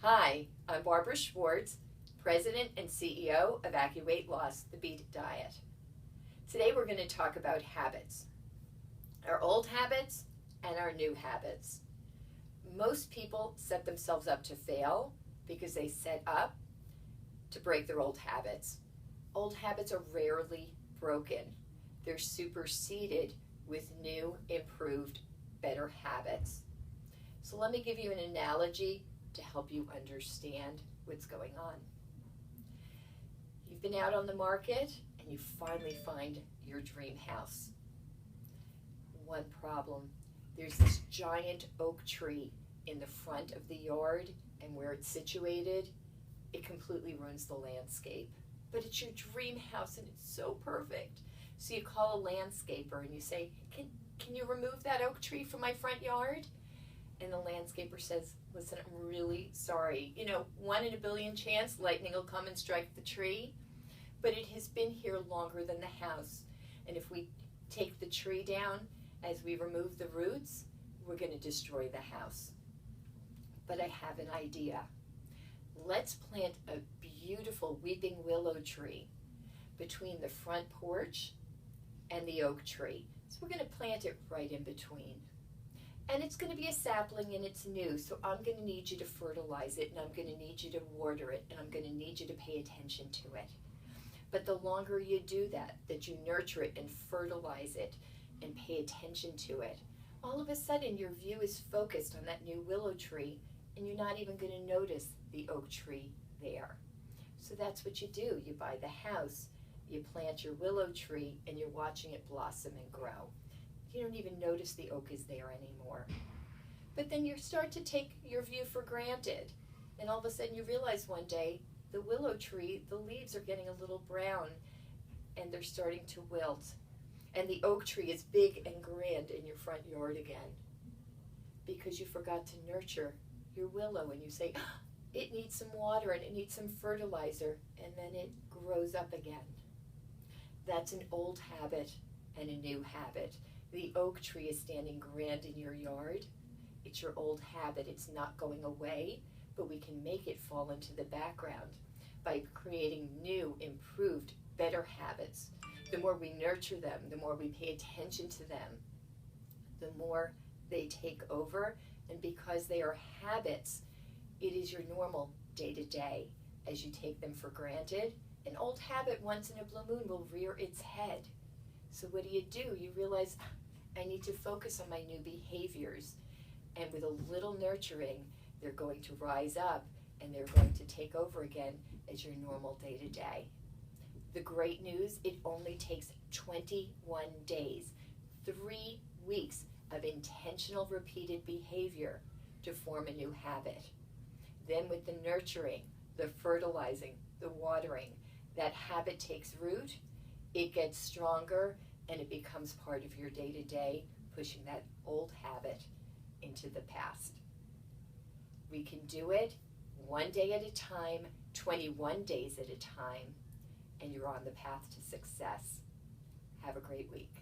Hi, I'm Barbara Schwartz, President and CEO of AccuWeight Loss, the Beat Diet. Today we're going to talk about habits, our old habits and our new habits. Most people set themselves up to fail because they set up to break their old habits. Old habits are rarely broken. They're superseded with new, improved, better habits. So let me give you an analogy to help you understand what's going on. You've been out on the market and you finally find your dream house. One problem, there's this giant oak tree in the front of the yard, and where it's situated, it completely ruins the landscape. But it's your dream house and it's so perfect. So you call a landscaper and you say, can you remove that oak tree from my front yard? And the landscaper says, listen, I'm really sorry. 1 in a billion chance lightning will come and strike the tree, but it has been here longer than the house. And if we take the tree down as we remove the roots, we're going to destroy the house. But I have an idea. Let's plant a beautiful weeping willow tree between the front porch and the oak tree. So we're going to plant it right in between. And it's going to be a sapling and it's new, so I'm going to need you to fertilize it, and I'm going to need you to water it, and I'm going to need you to pay attention to it. But the longer you do that you nurture it and fertilize it and pay attention to it, all of a sudden your view is focused on that new willow tree, and you're not even going to notice the oak tree there. So that's what you do. You buy the house, you plant your willow tree, and you're watching it blossom and grow. You don't even notice the oak is there anymore. But then you start to take your view for granted, and all of a sudden you realize one day the willow tree, the leaves are getting a little brown and they're starting to wilt, and the oak tree is big and grand in your front yard again because you forgot to nurture your willow, and you say, it needs some water and it needs some fertilizer, and then it grows up again. That's an old habit and a new habit. The oak tree is standing grand in your yard. It's your old habit. It's not going away, but we can make it fall into the background by creating new, improved, better habits. The more we nurture them, the more we pay attention to them, the more they take over. And because they are habits, it is your normal day-to-day. As you take them for granted, an old habit once in a blue moon will rear its head. So what do? You realize, I need to focus on my new behaviors. And with a little nurturing, they're going to rise up and they're going to take over again as your normal day-to-day. The great news, it only takes 21 days, 3 weeks of intentional repeated behavior to form a new habit. Then with the nurturing, the fertilizing, the watering, that habit takes root, it gets stronger, and it becomes part of your day-to-day, pushing that old habit into the past. We can do it 1 day at a time, 21 days at a time, and you're on the path to success. Have a great week.